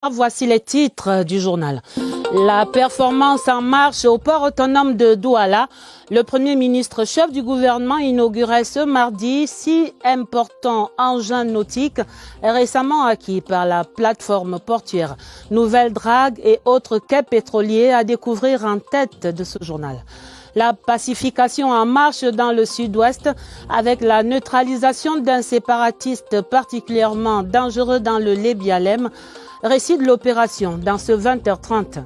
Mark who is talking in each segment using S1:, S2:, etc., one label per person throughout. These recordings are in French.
S1: Voici les titres du journal. La performance en marche au port autonome de Douala. Le Premier ministre chef du gouvernement inaugurait ce mardi 6 importants engins nautiques récemment acquis par la plateforme portuaire. Nouvelles dragues et autres quais pétroliers à découvrir en tête de ce journal. La pacification en marche dans le sud-ouest avec la neutralisation d'un séparatiste particulièrement dangereux dans le Lébialem. Récit de l'opération dans ce 20h30.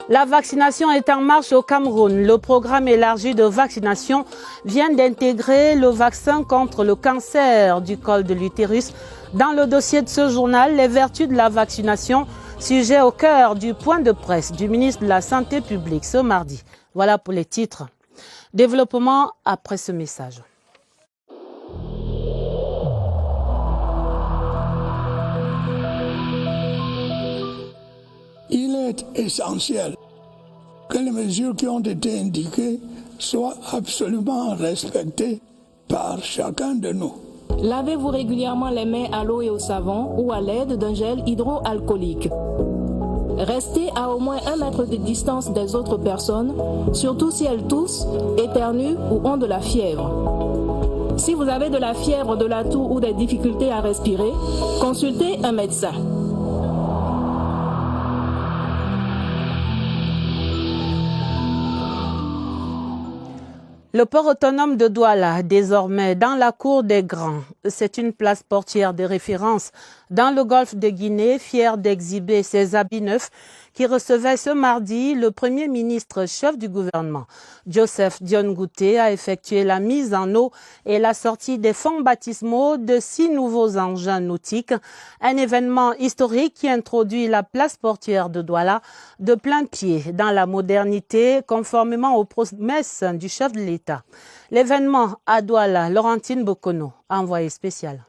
S1: La vaccination est en marche au Cameroun. Le programme élargi de vaccination vient d'intégrer le vaccin contre le cancer du col de l'utérus. Dans le dossier de ce journal, les vertus de la vaccination, sujet au cœur du point de presse du ministre de la Santé publique ce mardi. Voilà pour les titres. Développement après ce message.
S2: Il est essentiel que les mesures qui ont été indiquées soient absolument respectées par chacun de nous.
S3: Lavez-vous régulièrement les mains à l'eau et au savon ou à l'aide d'un gel hydroalcoolique. Restez à au moins 1 mètre de distance des autres personnes, surtout si elles toussent, éternuent ou ont de la fièvre. Si vous avez de la fièvre, de la toux ou des difficultés à respirer, consultez un médecin.
S1: Le port autonome de Douala, désormais dans la cour des Grands, c'est une place portière de référence dans le golfe de Guinée, fière d'exhiber ses habits neufs, qui recevait ce mardi le Premier ministre chef du gouvernement. Joseph Dione Ngouté a effectué la mise en eau et la sortie des fonds baptismaux de 6 nouveaux engins nautiques, un événement historique qui introduit la place portière de Douala de plein pied dans la modernité, conformément aux promesses du chef de l'État. L'événement à Douala, Laurentine Bokono, envoyée spéciale.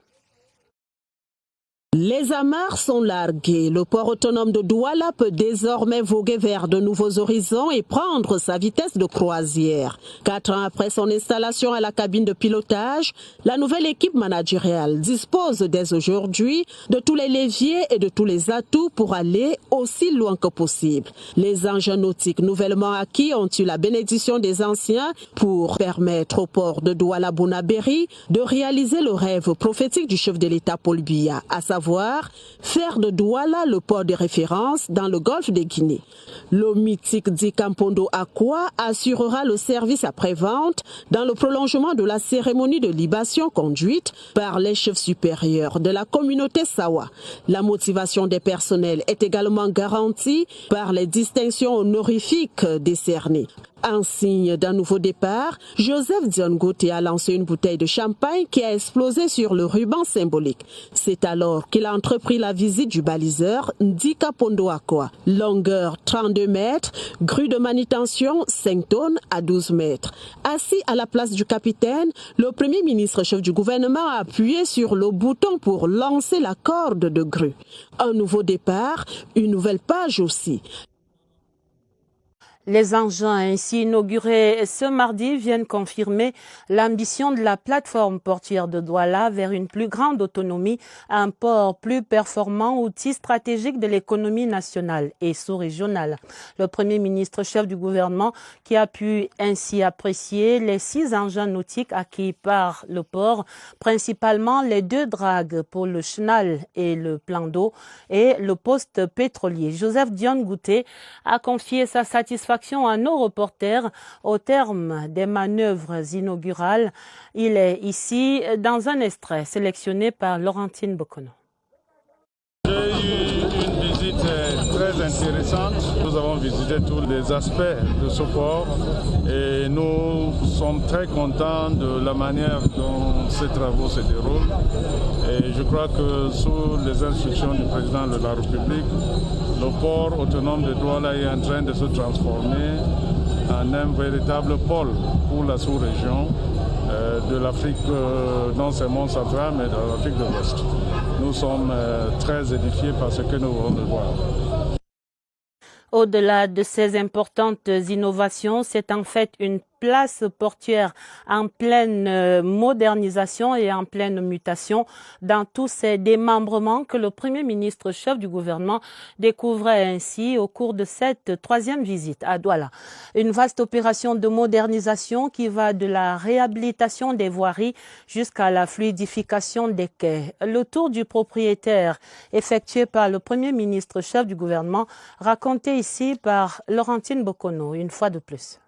S4: Les amarres sont larguées. Le port autonome de Douala peut désormais voguer vers de nouveaux horizons et prendre sa vitesse de croisière. 4 ans après son installation à la cabine de pilotage, la nouvelle équipe managériale dispose dès aujourd'hui de tous les leviers et de tous les atouts pour aller aussi loin que possible. Les engins nautiques nouvellement acquis ont eu la bénédiction des anciens pour permettre au port de Douala-Bonabéry de réaliser le rêve prophétique du chef de l'État Paul Biya, à savoir faire de Douala le port de référence dans le golfe de Guinée. Le mythique Dicampondo Aqua assurera le service après-vente dans le prolongement de la cérémonie de libation conduite par les chefs supérieurs de la communauté Sawa. La motivation des personnels est également garantie par les distinctions honorifiques décernées. En signe d'un nouveau départ, Joseph Dione Ngouté a lancé une bouteille de champagne qui a explosé sur le ruban symbolique. C'est alors qu'il a entrepris la visite du baliseur Ndika Pondo Aqua. Longueur 32 mètres, grue de manutention 5 tonnes à 12 mètres. Assis à la place du capitaine, le Premier ministre chef du gouvernement a appuyé sur le bouton pour lancer la corde de grue. Un nouveau départ, une nouvelle page aussi.
S1: Les engins ainsi inaugurés ce mardi viennent confirmer l'ambition de la plateforme portuaire de Douala vers une plus grande autonomie, un port plus performant, outil stratégique de l'économie nationale et sous-régionale. Le Premier ministre chef du gouvernement qui a pu ainsi apprécier les 6 engins nautiques acquis par le port, principalement les 2 dragues pour le chenal et le plan d'eau et le poste pétrolier. Joseph Dione Ngouté a confié sa satisfaction à nos reporters au terme des manœuvres inaugurales. Il est ici dans un extrait sélectionné par Laurentine Bokono.
S5: J'ai eu une visite très intéressante. Nous avons visité tous les aspects de ce port et nous sommes très contents de la manière dont ces travaux se déroulent. Et je crois que sous les instructions du président de la République, le port autonome de Douala est en train de se transformer en un véritable pôle pour la sous-région de l'Afrique, non seulement centrale, mais de l'Afrique de l'Ouest. Nous sommes très édifiés par ce que nous venons de voir.
S1: Au-delà de ces importantes innovations, c'est en fait une place portuaire en pleine modernisation et en pleine mutation dans tous ces démembrements que le Premier ministre chef du gouvernement découvrait ainsi au cours de cette troisième visite à Douala. Une vaste opération de modernisation qui va de la réhabilitation des voiries jusqu'à la fluidification des quais. Le tour du propriétaire effectué par le Premier ministre chef du gouvernement, raconté ici par Laurentine Bokono, une fois de plus.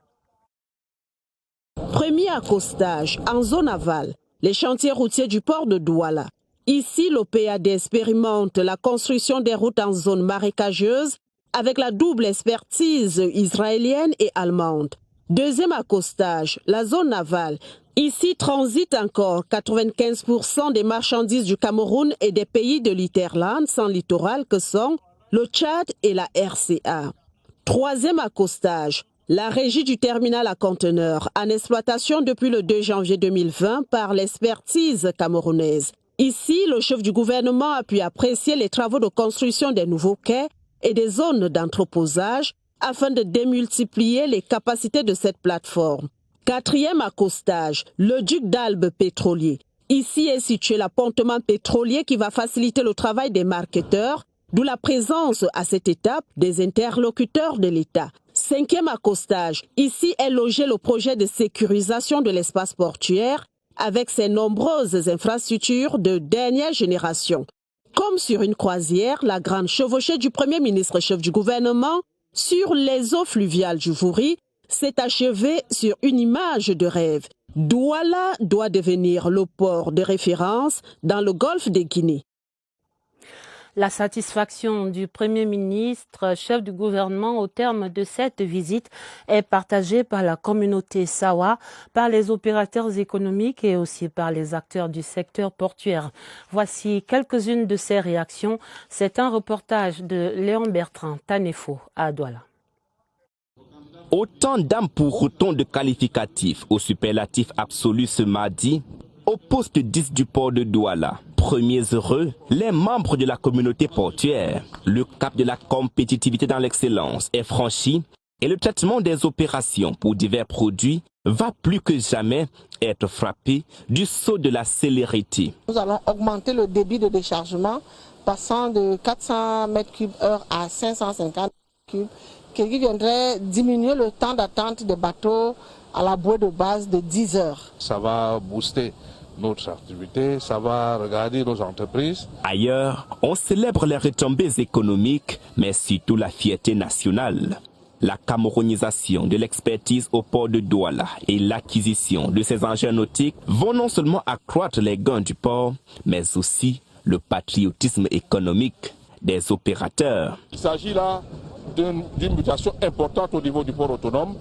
S4: Premier accostage en zone aval, les chantiers routiers du port de Douala. Ici, l'OPAD expérimente la construction des routes en zone marécageuse avec la double expertise israélienne et allemande. Deuxième accostage, la zone navale. Ici transitent encore 95% des marchandises du Cameroun et des pays de l'Hinterland sans littoral que sont le Tchad et la RCA. Troisième accostage, la régie du terminal à conteneurs en exploitation depuis le 2 janvier 2020 par l'expertise camerounaise. Ici, le chef du gouvernement a pu apprécier les travaux de construction des nouveaux quais et des zones d'entreposage afin de démultiplier les capacités de cette plateforme. Quatrième accostage, le duc d'Albe pétrolier. Ici est situé l'appontement pétrolier qui va faciliter le travail des marketeurs, d'où la présence à cette étape des interlocuteurs de l'État. Cinquième accostage, ici est logé le projet de sécurisation de l'espace portuaire avec ses nombreuses infrastructures de dernière génération. Comme sur une croisière, la grande chevauchée du Premier ministre chef du gouvernement sur les eaux fluviales du Vouri s'est achevée sur une image de rêve. Douala doit devenir le port de référence dans le golfe de Guinée.
S1: La satisfaction du Premier ministre, chef du gouvernement, au terme de cette visite est partagée par la communauté Sawa, par les opérateurs économiques et aussi par les acteurs du secteur portuaire. Voici quelques-unes de ces réactions. C'est un reportage de Léon Bertrand, Tanefo, à Douala.
S6: Autant d'âmes pour autant de qualificatifs au superlatif absolu ce mardi, au poste 10 du port de Douala. Premiers heureux, les membres de la communauté portuaire. Le cap de la compétitivité dans l'excellence est franchi et le traitement des opérations pour divers produits va plus que jamais être frappé du sceau de la célérité.
S7: Nous allons augmenter le débit de déchargement, passant de 400 m3/h à 550 m3, qui viendrait diminuer le temps d'attente des bateaux à la bouée de base de 10 heures.
S8: Ça va booster notre activité, ça va regarder nos entreprises.
S6: Ailleurs, on célèbre les retombées économiques, mais surtout la fierté nationale. La camerounisation de l'expertise au port de Douala et l'acquisition de ces engins nautiques vont non seulement accroître les gains du port, mais aussi le patriotisme économique des opérateurs.
S8: Il s'agit là d'une mutation importante au niveau du port autonome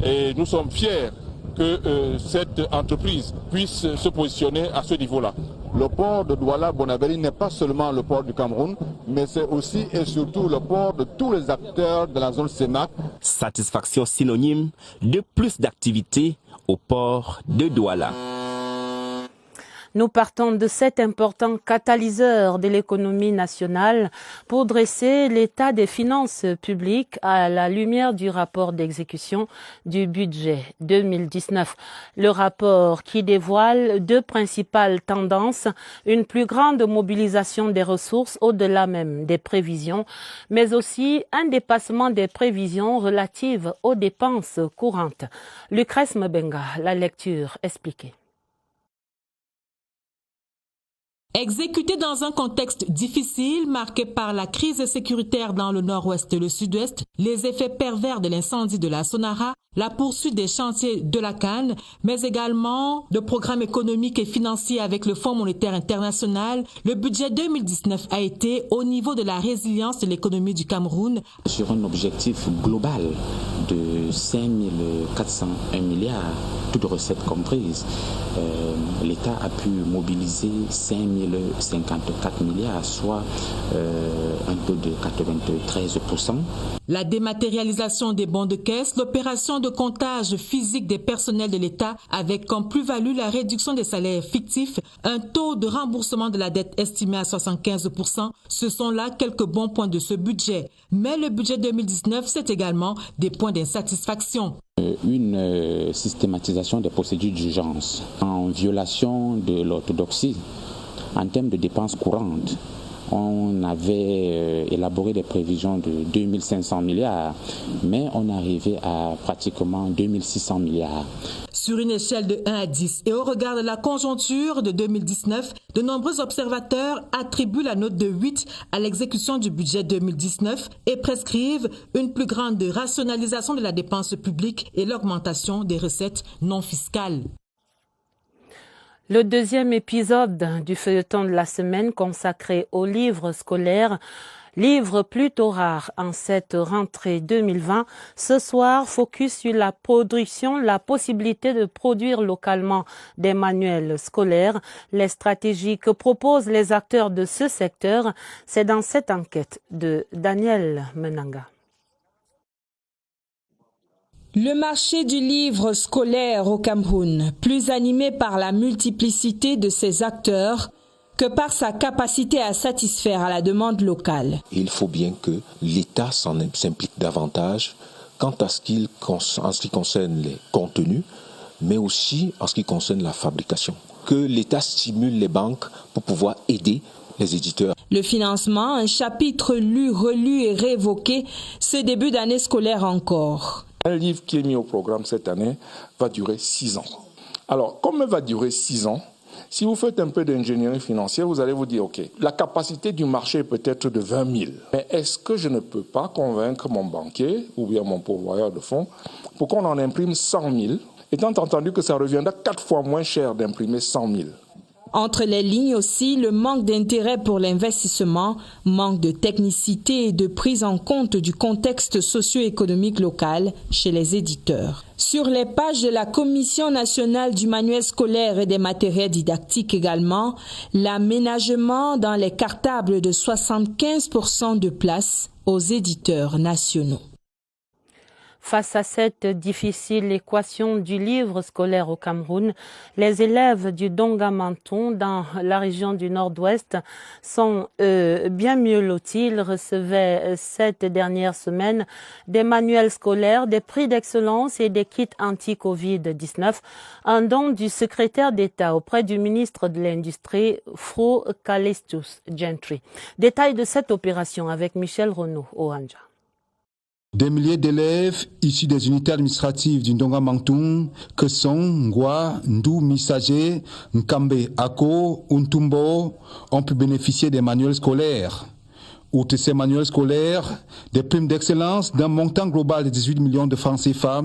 S8: et nous sommes fiers que cette entreprise puisse se positionner à ce niveau-là.
S9: Le port de Douala-Bonabéry n'est pas seulement le port du Cameroun, mais c'est aussi et surtout le port de tous les acteurs de la zone CEMAC.
S6: Satisfaction synonyme de plus d'activités au port de Douala.
S1: Nous partons de cet important catalyseur de l'économie nationale pour dresser l'état des finances publiques à la lumière du rapport d'exécution du budget 2019. Le rapport qui dévoile deux principales tendances, une plus grande mobilisation des ressources au-delà même des prévisions, mais aussi un dépassement des prévisions relatives aux dépenses courantes. Lucrèce Mbenga, la lecture expliquée.
S10: Exécuté dans un contexte difficile marqué par la crise sécuritaire dans le nord-ouest et le sud-ouest, les effets pervers de l'incendie de la Sonara, la poursuite des chantiers de la CAN, mais également le programme économique et financier avec le Fonds monétaire international, le budget 2019 a été au niveau de la résilience de l'économie du Cameroun.
S11: Sur un objectif global de 5 401 milliards, toutes recettes comprises, l'État a pu mobiliser 5 054 milliards, soit un taux de 93%.
S10: La dématérialisation des bons de caisse, l'opération de de comptage physique des personnels de l'État avec comme plus-value la réduction des salaires fictifs, un taux de remboursement de la dette estimé à 75%. Ce sont là quelques bons points de ce budget. Mais le budget 2019, c'est également des points d'insatisfaction.
S11: Une systématisation des procédures d'urgence en violation de l'orthodoxie en termes de dépenses courantes. On avait élaboré des prévisions de 2500 milliards, mais on est arrivé à pratiquement 2600 milliards.
S10: Sur une échelle de 1 à 10 et au regard de la conjoncture de 2019, de nombreux observateurs attribuent la note de 8 à l'exécution du budget 2019 et prescrivent une plus grande rationalisation de la dépense publique et l'augmentation des recettes non fiscales.
S1: Le deuxième épisode du feuilleton de la semaine consacré aux livres scolaires, livre plutôt rare en cette rentrée 2020. Ce soir, focus sur la production, la possibilité de produire localement des manuels scolaires, les stratégies que proposent les acteurs de ce secteur. C'est dans cette enquête de Daniel Menanga.
S12: Le marché du livre scolaire au Cameroun, plus animé par la multiplicité de ses acteurs que par sa capacité à satisfaire à la demande locale.
S13: Il faut bien que l'État s'implique davantage quant à ce qui concerne les contenus, mais aussi en ce qui concerne la fabrication. Que l'État stimule les banques pour pouvoir aider les éditeurs.
S12: Le financement, un chapitre lu, relu et réévoqué ce début d'année scolaire encore.
S8: Un livre qui est mis au programme cette année va durer 6 ans. Alors, comme il va durer 6 ans, si vous faites un peu d'ingénierie financière, vous allez vous dire, OK, la capacité du marché peut être de 20 000. Mais est-ce que je ne peux pas convaincre mon banquier ou bien mon pourvoyeur de fonds pour qu'on en imprime 100 000, étant entendu que ça reviendra 4 fois moins cher d'imprimer 100 000.
S12: Entre les lignes aussi, le manque d'intérêt pour l'investissement, manque de technicité et de prise en compte du contexte socio-économique local chez les éditeurs. Sur les pages de la Commission nationale du manuel scolaire et des matériels didactiques également, l'aménagement dans les cartables de 75% de place aux éditeurs nationaux.
S1: Face à cette difficile équation du livre scolaire au Cameroun, les élèves du Donga-Menton dans la région du Nord-Ouest sont bien mieux lotis. Ils recevaient cette dernière semaine des manuels scolaires, des prix d'excellence et des kits anti-Covid-19. Un don du secrétaire d'État auprès du ministre de l'Industrie, Fro Calestus Gentry. Détail de cette opération avec Michel Renaud Ohanja.
S14: Des milliers d'élèves issus des unités administratives du Ndonga-Menton, que sont Ngwa, Ndou, Misaje, Nkambe, Ako, Untumbo, ont pu bénéficier des manuels scolaires. Outre ces manuels scolaires, des primes d'excellence d'un montant global de 18 millions de francs CFA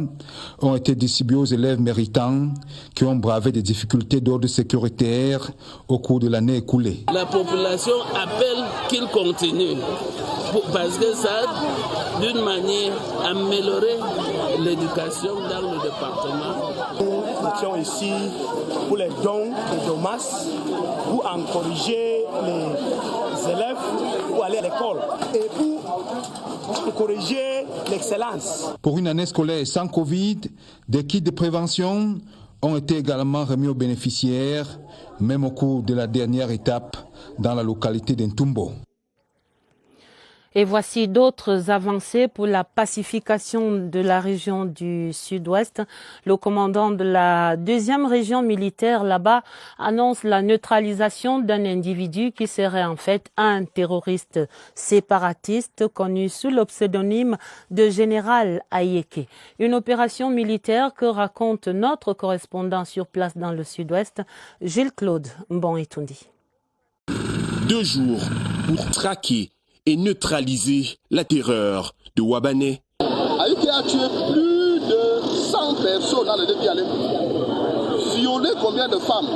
S14: ont été distribués aux élèves méritants qui ont bravé des difficultés d'ordre sécuritaire au cours de l'année écoulée.
S15: La population appelle qu'il continue parce que ça, d'une manière, améliorer l'éducation dans le département.
S16: Nous étions ici pour les dons de Domas, pour encourager les élèves pour aller à l'école et pour encourager l'excellence.
S14: Pour une année scolaire sans Covid, des kits de prévention ont été également remis aux bénéficiaires, même au cours de la dernière étape dans la localité d'Ntumbo.
S1: Et voici d'autres avancées pour la pacification de la région du Sud-Ouest. Le commandant de la 2e région militaire là-bas annonce la neutralisation d'un individu qui serait en fait un terroriste séparatiste connu sous le pseudonyme de Général Ayeke. Une opération militaire que raconte notre correspondant sur place dans le Sud-Ouest, Gilles-Claude Mbon-Etundi.
S17: 2 jours pour traquer et neutraliser la terreur de Ouabané.
S18: Ayeke a tué plus de 100 personnes dans le début d'année, violé combien de femmes,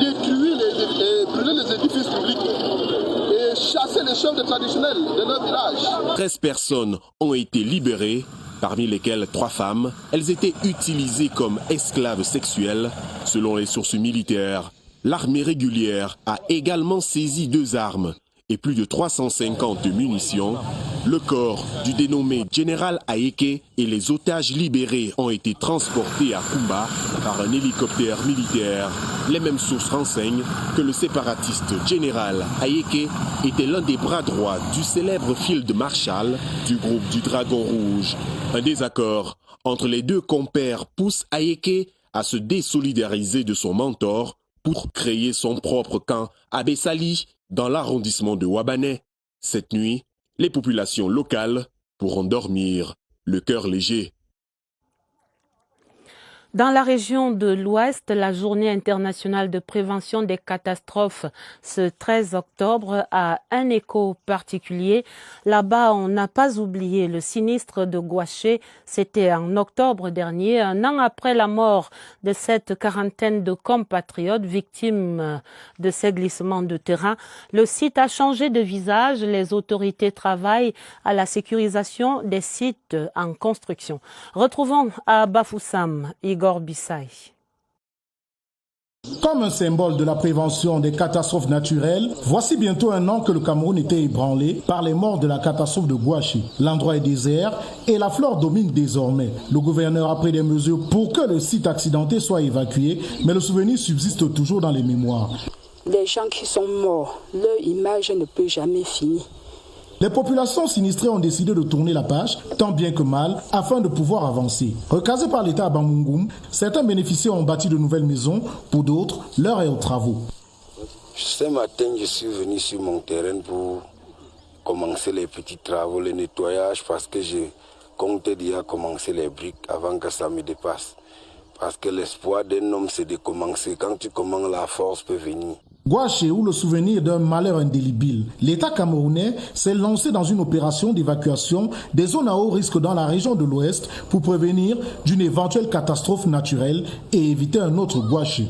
S18: détruit et brûlé les édifices publics et chassé les chefs traditionnels de leur village.
S17: 13 personnes ont été libérées, parmi lesquelles 3 femmes. Elles étaient utilisées comme esclaves sexuelles, selon les sources militaires. L'armée régulière a également saisi 2 armes et plus de 350 munitions. Le corps du dénommé général Ayeke et les otages libérés ont été transportés à Kumba par un hélicoptère militaire. Les mêmes sources renseignent que le séparatiste général Ayeke était l'un des bras droits du célèbre Field Marshal du groupe du Dragon Rouge. Un désaccord entre les deux compères pousse Ayeke à se désolidariser de son mentor pour créer son propre camp à Bessali, dans l'arrondissement de Ouabane. Cette nuit, les populations locales pourront dormir le cœur léger.
S1: Dans la région de l'Ouest, la journée internationale de prévention des catastrophes ce 13 octobre a un écho particulier. Là-bas, on n'a pas oublié le sinistre de Gouaché. C'était en octobre dernier, un an après la mort de cette quarantaine de compatriotes victimes de ces glissements de terrain. Le site a changé de visage. Les autorités travaillent à la sécurisation des sites en construction. Retrouvons à Bafoussam, Igor Bissay.
S19: Comme un symbole de la prévention des catastrophes naturelles, voici bientôt un an que le Cameroun était ébranlé par les morts de la catastrophe de Gouaché. L'endroit est désert et la flore domine désormais. Le gouverneur a pris des mesures pour que le site accidenté soit évacué, mais le souvenir subsiste toujours dans les mémoires.
S20: Les gens qui sont morts, leur image ne peut jamais finir.
S19: Les populations sinistrées ont décidé de tourner la page, tant bien que mal, afin de pouvoir avancer. Recasés par l'État à Bamungum, certains bénéficiaires ont bâti de nouvelles maisons, pour d'autres, l'heure est aux travaux.
S21: Ce matin, je suis venu sur mon terrain pour commencer les petits travaux, le nettoyage, parce que je comptais déjà commencer les briques avant que ça me dépasse. Parce que l'espoir d'un homme, c'est de commencer. Quand tu commences, la force peut venir.
S19: Gouaché, ou le souvenir d'un malheur indélébile. L'État camerounais s'est lancé dans une opération d'évacuation des zones à haut risque dans la région de l'Ouest pour prévenir d'une éventuelle catastrophe naturelle et éviter un autre Gouaché.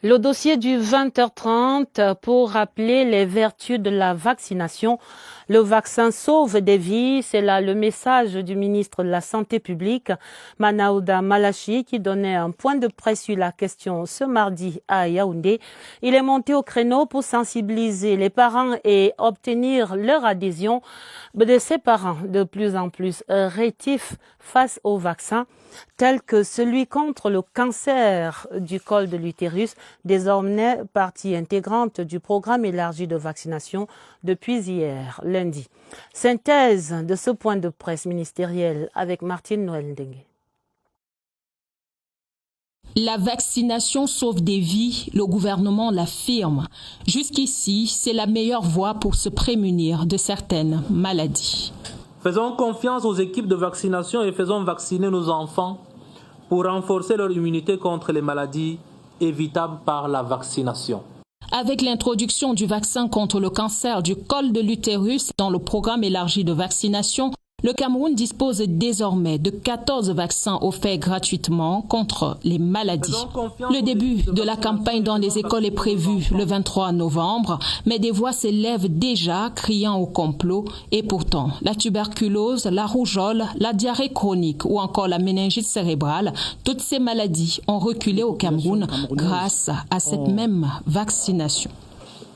S1: Le dossier du 20h30 pour rappeler les vertus de la vaccination. Le vaccin sauve des vies, c'est là le message du ministre de la Santé publique, Manaouda Malachi, qui donnait un point de presse sur la question ce mardi à Yaoundé. Il est monté au créneau pour sensibiliser les parents et obtenir leur adhésion de ces parents de plus en plus rétifs face au vaccin, tel que celui contre le cancer du col de l'utérus, désormais partie intégrante du programme élargi de vaccination depuis hier, lundi. Synthèse de ce point de presse ministériel avec Martine Noël Ndengue.
S12: La vaccination sauve des vies, le gouvernement l'affirme. Jusqu'ici, c'est la meilleure voie pour se prémunir de certaines maladies.
S22: Faisons confiance aux équipes de vaccination et faisons vacciner nos enfants pour renforcer leur immunité contre les maladies évitables par la vaccination.
S12: Avec l'introduction du vaccin contre le cancer du col de l'utérus dans le programme élargi de vaccination, le Cameroun dispose désormais de 14 vaccins offerts gratuitement contre les maladies. Le début de la campagne dans les écoles est prévu le 23 novembre, mais des voix s'élèvent déjà criant au complot. Et pourtant, la tuberculose, la rougeole, la diarrhée chronique ou encore la méningite cérébrale, toutes ces maladies ont reculé au Cameroun grâce à cette même vaccination.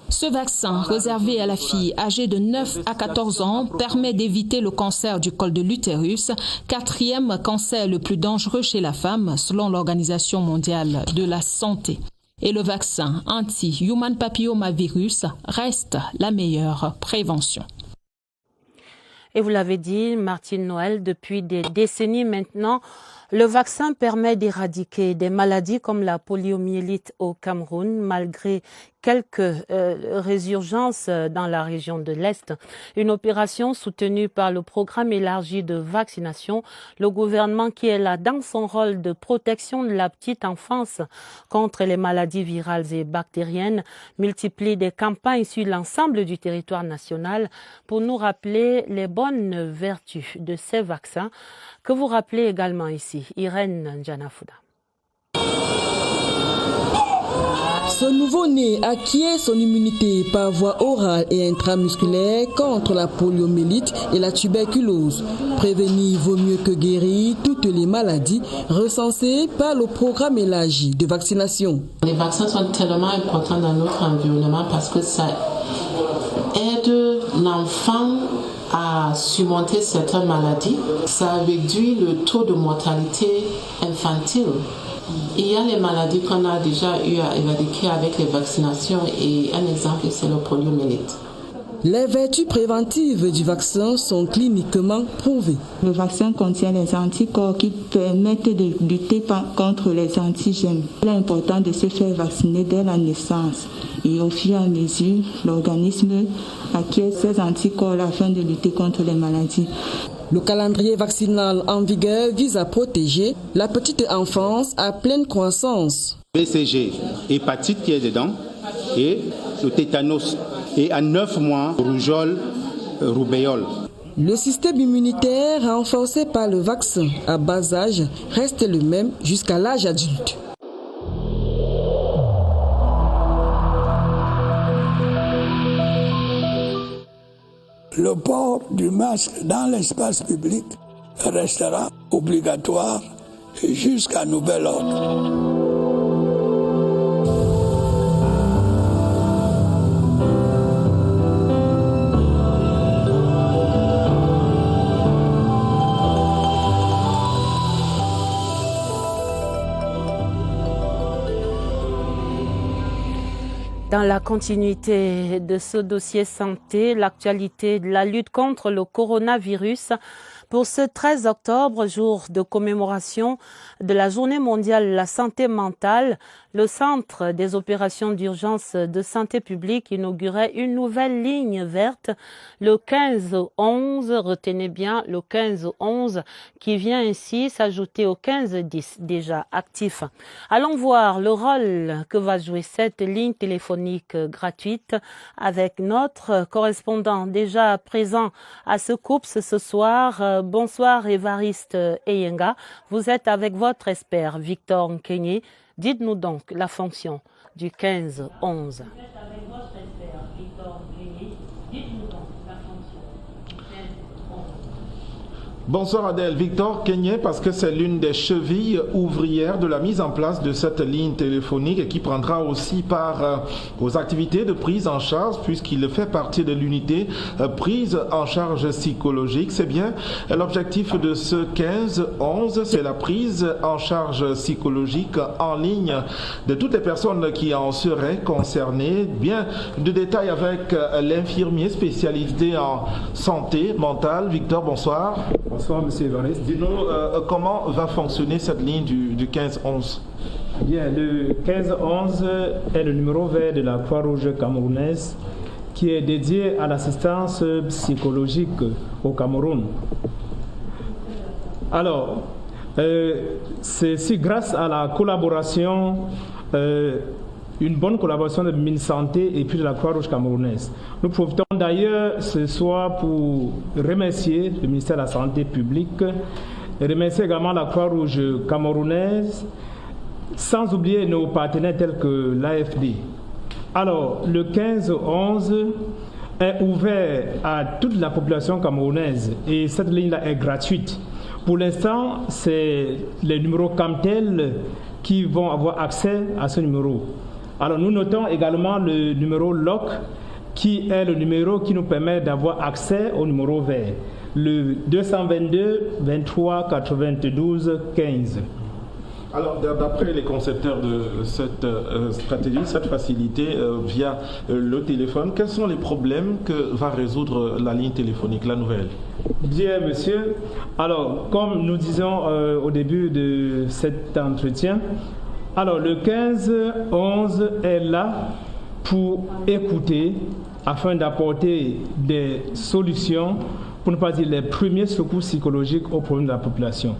S12: Ce vaccin, réservé à la fille âgée de 9 à 14 ans, permet d'éviter le cancer du col de l'utérus, quatrième cancer le plus dangereux chez la femme, selon l'Organisation mondiale de la santé. Et le vaccin anti-human papillomavirus reste la meilleure prévention.
S1: Et vous l'avez dit, Martine Noël, depuis des décennies maintenant, le vaccin permet d'éradiquer des maladies comme la poliomyélite au Cameroun, malgré quelques résurgences dans la région de l'Est. Une opération soutenue par le programme élargi de vaccination. Le gouvernement qui est là dans son rôle de protection de la petite enfance contre les maladies virales et bactériennes multiplie des campagnes sur l'ensemble du territoire national pour nous rappeler les bonnes vertus de ces vaccins que vous rappelez également ici. Irène Njanafouda.
S23: Ce nouveau-né acquiert son immunité par voie orale et intramusculaire contre la poliomyélite et la tuberculose. Prévenir vaut mieux que guérir toutes les maladies recensées par le programme élargi de vaccination.
S24: Les vaccins sont tellement importants dans notre environnement parce que ça aide
S2: un enfant a surmonté certaines maladies, ça réduit le taux de mortalité infantile. Il y a les maladies qu'on a déjà eu à éradiquer avec les vaccinations et un exemple c'est le poliomyélite.
S23: Les vertus préventives du vaccin sont cliniquement prouvées.
S3: Le vaccin contient les anticorps qui permettent de lutter contre les antigènes. Il est important de se faire vacciner dès la naissance et au fur et à mesure, l'organisme acquiert ces anticorps afin de lutter contre les maladies.
S23: Le calendrier vaccinal en vigueur vise à protéger la petite enfance à pleine croissance.
S5: BCG, hépatite qui est dedans et le tétanos. Et à 9 mois, rougeole, roubeole.
S23: Le système immunitaire renforcé par le vaccin à bas âge reste le même jusqu'à l'âge adulte.
S24: Le port du masque dans l'espace public restera obligatoire jusqu'à nouvel ordre.
S1: Dans la continuité de ce dossier santé, l'actualité de la lutte contre le coronavirus, pour ce 13 octobre, jour de commémoration de la Journée mondiale de la santé mentale, le Centre des opérations d'urgence de santé publique inaugurait une nouvelle ligne verte, le 15-11, retenez bien le 15-11, qui vient ainsi s'ajouter au 15-10 déjà actif. Allons voir le rôle que va jouer cette ligne téléphonique gratuite avec notre correspondant déjà présent à ce COUPS ce soir. Bonsoir Évariste Eyenga, vous êtes avec votre expert Victor Nkenye. Dites-nous donc la fonction du 15-11.
S25: Bonsoir Adèle. Victor Nkenye, parce que c'est l'une des chevilles ouvrières de la mise en place de cette ligne téléphonique et qui prendra aussi part aux activités de prise en charge puisqu'il fait partie de l'unité prise en charge psychologique. C'est bien l'objectif de ce 15-11, c'est la prise en charge psychologique en ligne de toutes les personnes qui en seraient concernées. Bien de détails avec l'infirmier spécialisé en santé mentale. Victor, bonsoir.
S26: Bonsoir, M. Évariste.
S25: Dis-nous comment va fonctionner cette ligne du 15-11 ?
S26: Bien, le 15-11 est le numéro vert de la Croix-Rouge camerounaise qui est dédié à l'assistance psychologique au Cameroun. Alors, c'est grâce à la collaboration, une bonne collaboration de MinSanté et puis de la Croix-Rouge camerounaise. Nous profitons d'ailleurs ce soir pour remercier le ministère de la Santé publique et remercier également la Croix-Rouge camerounaise, sans oublier nos partenaires tels que l'AFD. Alors, le 15-11 est ouvert à toute la population camerounaise et cette ligne-là est gratuite. Pour l'instant, c'est les numéros Camtel qui vont avoir accès à ce numéro. Alors nous notons également le numéro LOC qui est le numéro qui nous permet d'avoir accès au numéro vert, le 222 23 92 15.
S25: Alors, d'après les concepteurs de cette stratégie, cette facilité via le téléphone, quels sont les problèmes que va résoudre la ligne téléphonique, la nouvelle ?
S26: Bien, monsieur. Alors, comme nous disions au début de cet entretien, alors le 15-11 est là pour écouter afin d'apporter des solutions, pour ne pas dire les premiers secours psychologiques aux problèmes de la population.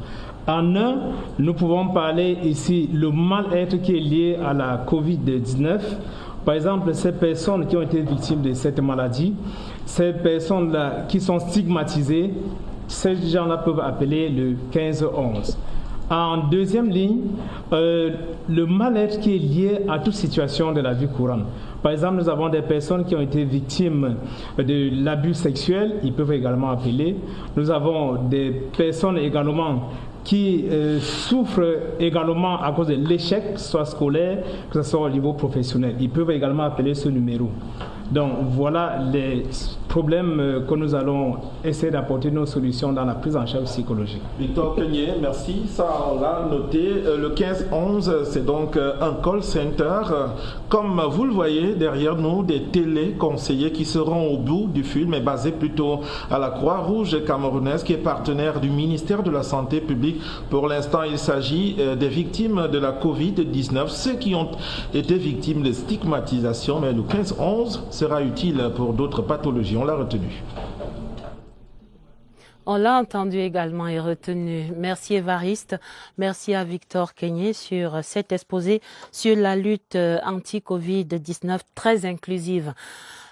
S26: En un, nous pouvons parler ici le mal-être qui est lié à la COVID-19. Par exemple, ces personnes qui ont été victimes de cette maladie, ces personnes-là qui sont stigmatisées, ces gens-là peuvent appeler le 15-11. En deuxième ligne, le mal-être qui est lié à toute situation de la vie courante. Par exemple, nous avons des personnes qui ont été victimes de l'abus sexuel, ils peuvent également appeler. Nous avons des personnes également qui souffrent également à cause de l'échec, soit scolaire, que ce soit au niveau professionnel. Ils peuvent également appeler ce numéro. Donc voilà les problème que nous allons essayer d'apporter nos solutions dans la prise en charge psychologique.
S25: Victor Kenyé, merci. Ça, on l'a noté. Le 15-11, c'est donc un call center. Comme vous le voyez derrière nous, des téléconseillers qui seront au bout du fil, mais basés plutôt à la Croix-Rouge camerounaise, qui est partenaire du ministère de la Santé publique. Pour l'instant, il s'agit des victimes de la Covid-19, ceux qui ont été victimes de stigmatisation, mais le 15-11 sera utile pour d'autres pathologies. On l'a retenu.
S1: On l'a entendu également et retenu. Merci Évariste, merci à Victor Kenyé sur cet exposé sur la lutte anti-Covid-19 très inclusive.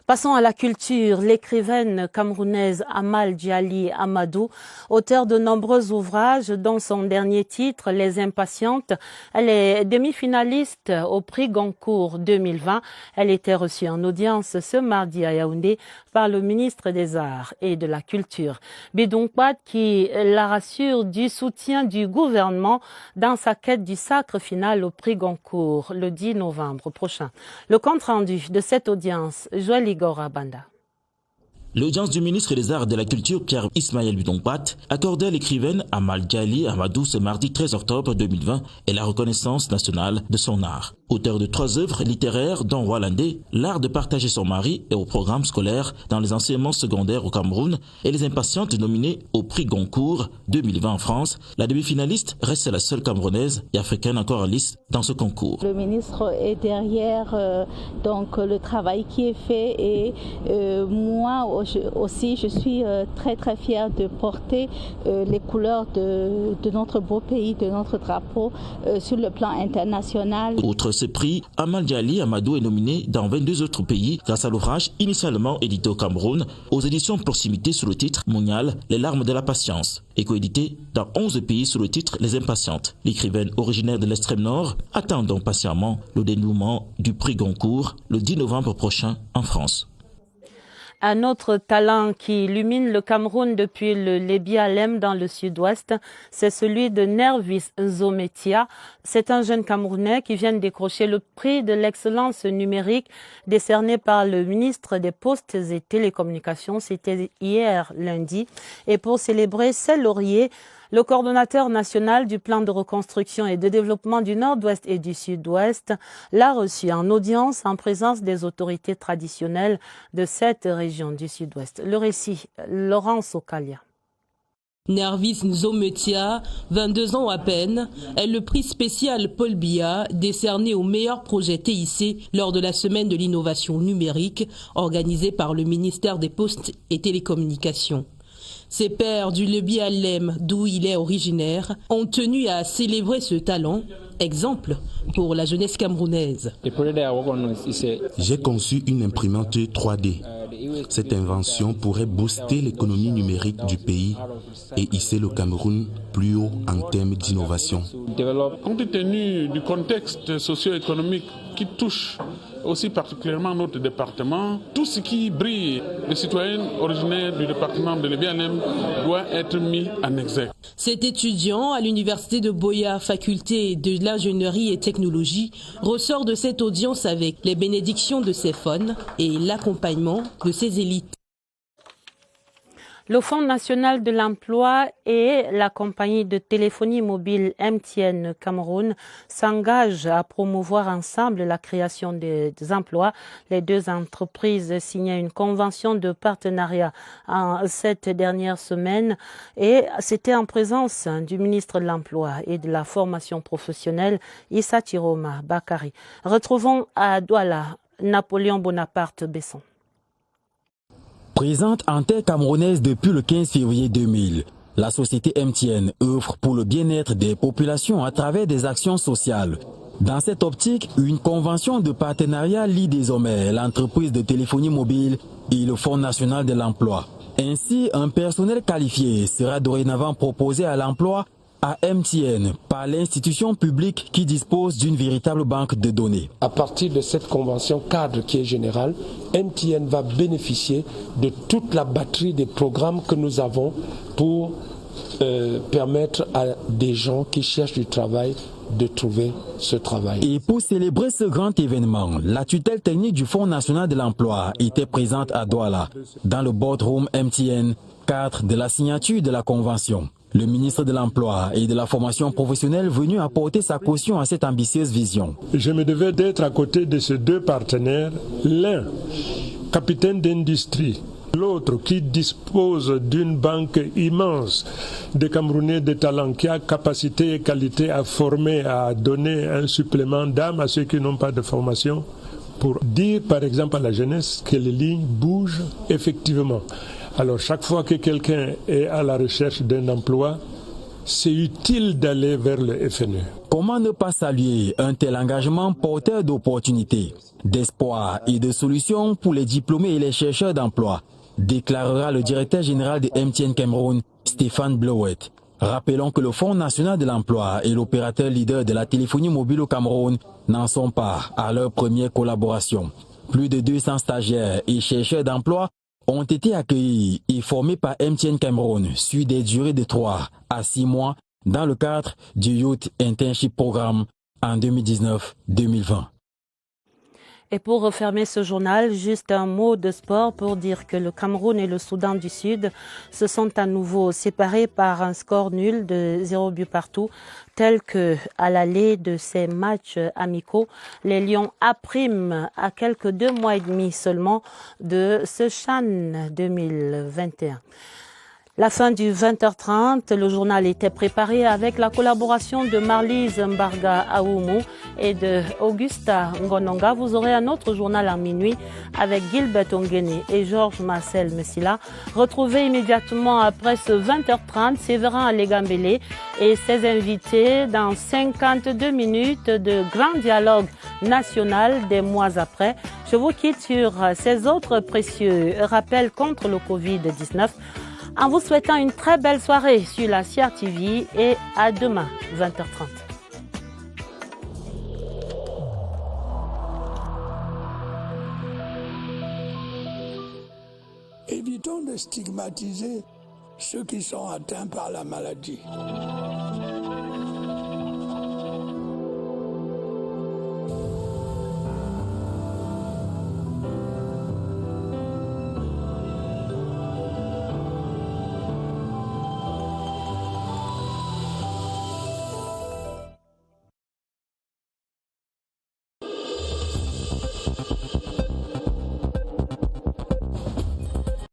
S1: Passons à la culture. L'écrivaine camerounaise Amal Diali Amadou, auteure de nombreux ouvrages, dont son dernier titre, Les Impatientes. Elle est demi-finaliste au prix Goncourt 2020. Elle était reçue en audience ce mardi à Yaoundé par le ministre des Arts et de la Culture, Bidongpat, qui la rassure du soutien du gouvernement dans sa quête du sacre final au prix Goncourt le 10 novembre prochain. Le compte-rendu de cette audience, Joël Igor Banda.
S4: L'audience du ministre des Arts et de la Culture, Pierre Ismaël Bidongpat, accordait à l'écrivaine Amal Diali Amadou ce mardi 13 octobre 2020 et la reconnaissance nationale de son art. Auteur de 3 œuvres littéraires, dont Rwalandais, L'art de partager son mari et au programme scolaire dans les enseignements secondaires au Cameroun et Les Impatientes nominée au prix Goncourt 2020 en France, la demi-finaliste reste la seule camerounaise et africaine encore en liste dans ce concours.
S6: Le ministre est derrière donc le travail qui est fait et moi aussi je suis très très fière de porter les couleurs de notre beau pays, de notre drapeau sur le plan international.
S4: Outre ce prix, Amal Diali Amadou est nominé dans 22 autres pays grâce à l'ouvrage initialement édité au Cameroun aux éditions Proximité sous le titre Monial, Les larmes de la patience et coédité dans 11 pays sous le titre Les Impatientes. L'écrivaine originaire de l'extrême nord attend donc patiemment le dénouement du prix Goncourt le 10 novembre prochain en France.
S1: Un autre talent qui illumine le Cameroun depuis le Lébialem dans le sud-ouest, c'est celui de Nervis Nzometia. C'est un jeune Camerounais qui vient de décrocher le prix de l'excellence numérique décerné par le ministre des Postes et Télécommunications. C'était hier lundi. Et pour célébrer ces lauriers, le coordonnateur national du plan de reconstruction et de développement du Nord-Ouest et du Sud-Ouest l'a reçu en audience en présence des autorités traditionnelles de cette région du Sud-Ouest. Le récit, Laurence Okalia.
S7: Nervis Nzometia, 22 ans à peine, est le prix spécial Paul Biya décerné au meilleur projet TIC lors de la semaine de l'innovation numérique organisée par le ministère des Postes et Télécommunications. Ses pairs du Lébialem, d'où il est originaire, ont tenu à célébrer ce talent, exemple pour la jeunesse camerounaise.
S9: J'ai conçu une imprimante 3D. Cette invention pourrait booster l'économie numérique du pays et hisser le Cameroun plus haut en termes d'innovation.
S10: Compte tenu du contexte socio-économique qui touche aussi particulièrement notre département, tout ce qui brille les citoyens originaires du département de Lébialem doit être mis en exergue.
S7: Cet étudiant à l'université de Boya, faculté de l'ingénierie et technologie, ressort de cette audience avec les bénédictions de ses fons et l'accompagnement de ses élites.
S1: Le Fonds national de l'emploi et la compagnie de téléphonie mobile MTN Cameroun s'engagent à promouvoir ensemble la création des emplois. Les deux entreprises signaient une convention de partenariat en cette dernière semaine et c'était en présence du ministre de l'Emploi et de la formation professionnelle, Issa Tiroma Bakari. Retrouvons à Douala Napoléon Bonaparte Besson.
S11: Présente en terre camerounaise depuis le 15 février 2000, la société MTN œuvre pour le bien-être des populations à travers des actions sociales. Dans cette optique, une convention de partenariat lie désormais l'entreprise de téléphonie mobile et le Fonds national de l'emploi. Ainsi, un personnel qualifié sera dorénavant proposé à l'emploi à MTN par l'institution publique qui dispose d'une véritable banque de données.
S27: À partir de cette convention cadre qui est générale, MTN va bénéficier de toute la batterie des programmes que nous avons pour permettre à des gens qui cherchent du travail de trouver ce travail.
S11: Et pour célébrer ce grand événement, la tutelle technique du Fonds national de l'emploi était présente à Douala, dans le boardroom MTN, cadre de la signature de la convention. Le ministre de l'Emploi et de la formation professionnelle venu apporter sa caution à cette ambitieuse vision.
S27: Je me devais d'être à côté de ces deux partenaires, l'un, capitaine d'industrie, l'autre qui dispose d'une banque immense de Camerounais de talent qui a capacité et qualité à former, à donner un supplément d'âme à ceux qui n'ont pas de formation, pour dire par exemple à la jeunesse que les lignes bougent effectivement. Alors chaque fois que quelqu'un est à la recherche d'un emploi, c'est utile d'aller vers le FNE.
S11: Comment ne pas saluer un tel engagement porteur d'opportunités, d'espoir et de solutions pour les diplômés et les chercheurs d'emploi, déclarera le directeur général de MTN Cameroun, Stéphane Blowett. Rappelons que le Fonds national de l'emploi et l'opérateur leader de la téléphonie mobile au Cameroun n'en sont pas à leur première collaboration. Plus de 200 stagiaires et chercheurs d'emploi ont été accueillis et formés par MTN Cameroun sur des durées de 3 à 6 mois dans le cadre du Youth Internship Programme en 2019-2020.
S1: Et pour refermer ce journal, juste un mot de sport pour dire que le Cameroun et le Soudan du Sud se sont à nouveau séparés par un score nul de 0 but partout, tel que à l'aller de ces matchs amicaux. Les Lions appriment à quelques 2 mois et demi seulement de ce CHAN 2021. La fin du 20h30, le journal était préparé avec la collaboration de Marlise Mbarga Aoumou et de Augusta Ngononga. Vous aurez un autre journal en minuit avec Gilbert Ongene et Georges Marcel Messila. Retrouvez immédiatement après ce 20h30 Séverin Alégambélé et ses invités dans 52 minutes de grand dialogue national des mois après. Je vous quitte sur ces autres précieux rappels contre le Covid-19. En vous souhaitant une très belle soirée sur la CRTV et à demain, 20h30.
S24: Évitons de stigmatiser ceux qui sont atteints par la maladie.